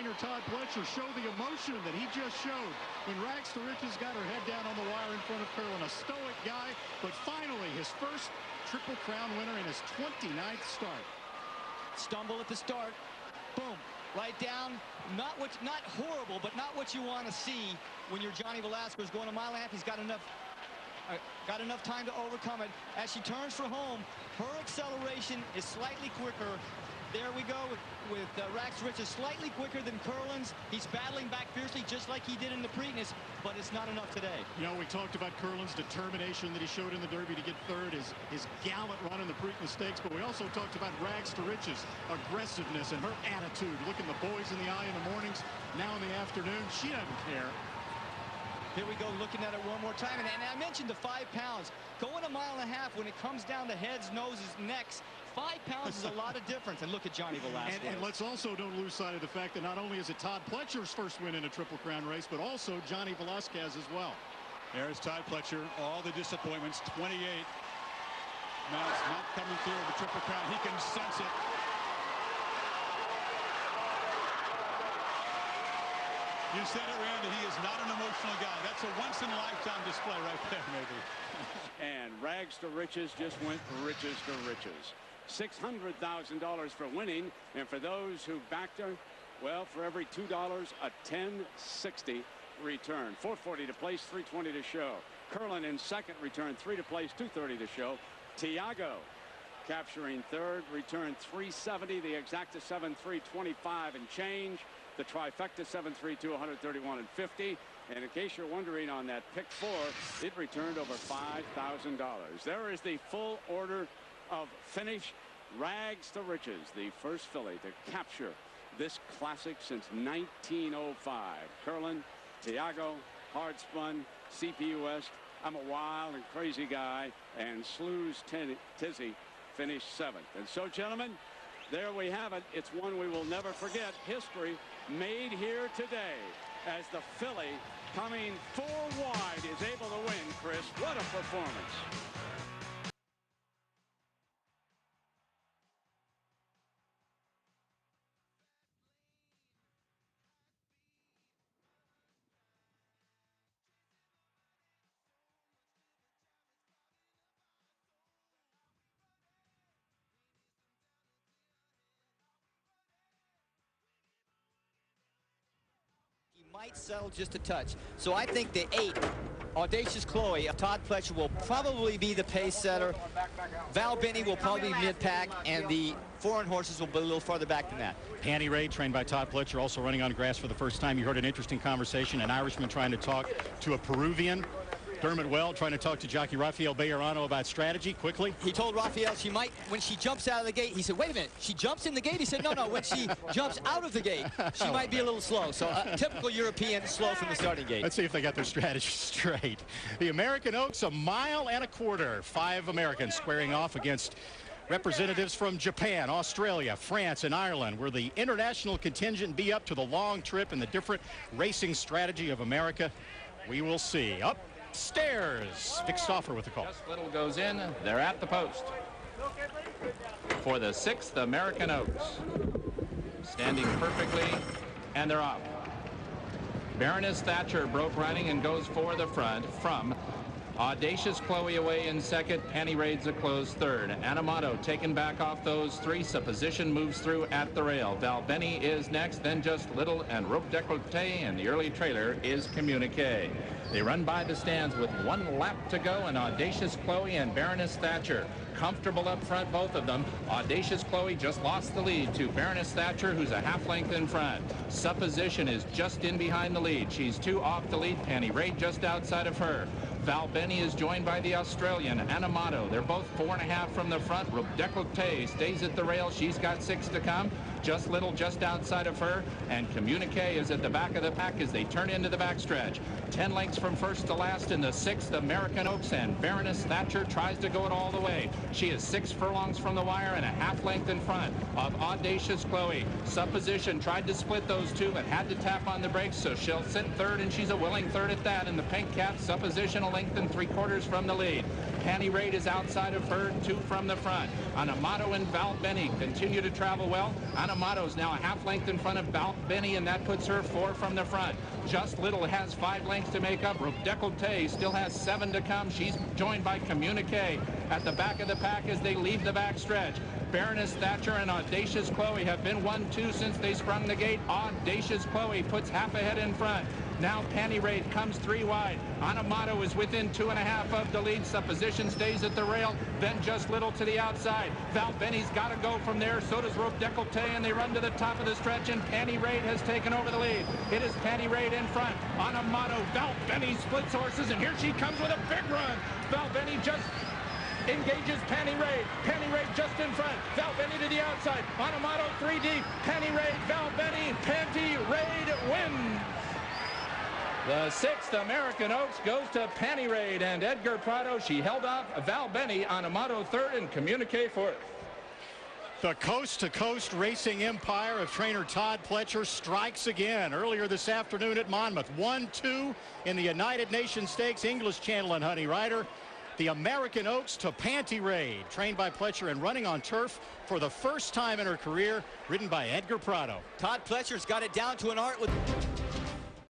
trainer Todd Pletcher show the emotion that he just showed when Rags to Riches got her head down on the wire in front of Curlin. A stoic guy, but finally his first Triple Crown winner in his 29th start. Stumble at the start. Boom. Right down. Not horrible, but not what you want to see when you're Johnny Velasquez going a mile and a half. He's got enough time to overcome it. As she turns for home, her acceleration is slightly quicker. There we go with Rags to Riches, slightly quicker than Curlin's. He's battling back fiercely just like he did in the Preakness, but it's not enough today. You know, we talked about Curlin's determination that he showed in the Derby to get third, his gallant run in the Preakness Stakes, but we also talked about Rags to Riches' aggressiveness and her attitude, looking the boys in the eye in the mornings, now in the afternoon. She doesn't care. Here we go, looking at it one more time. And I mentioned the 5 pounds. Going a mile and a half when it comes down to heads, noses, necks, 5 pounds is a lot of difference. And look at Johnny Velasquez. And let's also don't lose sight of the fact that not only is it Todd Pletcher's first win in a Triple Crown race, but also Johnny Velasquez as well. There's Todd Pletcher, all the disappointments, 28. Now it's not coming through the Triple Crown. He can sense it. You said it, Randy. He is not an emotional guy. That's a once-in-a-lifetime display right there, maybe. And Rags to Riches just went riches to riches. $600,000 for winning, and for those who backed her, well, for every $2, a $10.60 return. $4.40 to place, $3.20 to show. Curlin in second, return $3 to place, $2.30 to show. Tiago capturing third, return $3.70. The exacta 7.325 and change. The trifecta 7.32, $131.50. And in case you're wondering, on that pick 4, it returned over $5,000. There is the full order of finish. Rags to Riches, the first filly to capture this classic since 1905. Curlin, Tiago, Hardspun, CPU West, I'm a Wild and Crazy Guy, and Slew's Tizzy finished 7th. And so, gentlemen, there we have it. It's one we will never forget. History made here today as the filly, coming 4 wide, is able to win. Chris, what a performance. Might settle just a touch. So I think the 8, Audacious Chloe, Todd Pletcher, will probably be the pace setter. Val Benny will probably be mid-pack, and the foreign horses will be a little farther back than that. Panny Ray, trained by Todd Pletcher, also running on grass for the first time. You heard an interesting conversation, an Irishman trying to talk to a Peruvian. Dermot Well trying to talk to jockey Rafael Bejarano about strategy quickly. He told Rafael she might, when she jumps out of the gate, he said, wait a minute, she jumps in the gate? He said, no, when she jumps out of the gate, she might be a little slow. So typical European, slow from the starting gate. Let's see if they got their strategy straight. The American Oaks, 1.25 miles. 5 Americans squaring off against representatives from Japan, Australia, France, and Ireland. Will the international contingent be up to the long trip and the different racing strategy of America? We will see. Upstairs, Vic Stauffer with the call. Just Little goes in. They're at the post for the 6th American Oaks. Standing perfectly, and they're off. Baroness Thatcher broke running and goes for the front from Audacious Chloe away in second. Panny Raid's a close third. Anamato taken back off those 3. Supposition moves through at the rail. Val Benny is next, then Just Little and Rope Decollete, and the early trailer is Communique. They run by the stands with 1 lap to go, and Audacious Chloe and Baroness Thatcher comfortable up front, both of them. Audacious Chloe just lost the lead to Baroness Thatcher, who's a half length in front. Supposition is just in behind the lead. She's 2 off the lead. Panny Raid just outside of her. Val Benny is joined by the Australian, Anamato. They're both 4.5 from the front. Rope Decollete stays at the rail. She's got 6 to come. Just Little just outside of her, and Communique is at the back of the pack as they turn into the backstretch. 10 lengths from first to last in the 6th American Oaks, and Baroness Thatcher tries to go it all the way. She is 6 furlongs from the wire and a half length in front of Audacious Chloe. Supposition tried to split those 2 but had to tap on the brakes, so she'll sit third, and she's a willing third at that. In the pink cap, Supposition a length and 3/4 from the lead. Panny Raid is outside of her, 2 from the front. Anamato and Val Benny continue to travel well. Anamato Amato's now a half length in front of Benny, and that puts her 4 from the front. Just Little has 5 lengths to make up. Decollete still has 7 to come. She's joined by Communique at the back of the pack as they leave the back stretch. Baroness Thatcher and Audacious Chloe have been 1-2 since they sprung the gate. Audacious Chloe puts half a head in front. Now Panty Raid comes 3 wide. Amato is within 2.5 of the lead. Supposition stays at the rail. Then Just Little to the outside. Val Benny's got to go from there. So does Rope Decollete, and they run to the top of the stretch, and Panty Raid has taken over the lead. It is Panty Raid in front. Amato, Val Benny splits horses, and here she comes with a big run. Val Benny just engages Panty Raid. Panty Raid just in front. Val Benny to the outside. Amato 3 deep. Panty Raid, Val Benny, Panty Raid wins. The 6th American Oaks goes to Panty Raid, and Edgar Prado, she held off Val Benny. Amato 3rd and Communique 4th. The coast-to-coast racing empire of trainer Todd Pletcher strikes again earlier this afternoon at Monmouth. 1-2 in the United Nations Stakes, English Channel and Honey Rider. The American Oaks to Panty Raid, trained by Pletcher and running on turf for the first time in her career, ridden by Edgar Prado. Todd Pletcher's got it down to an art with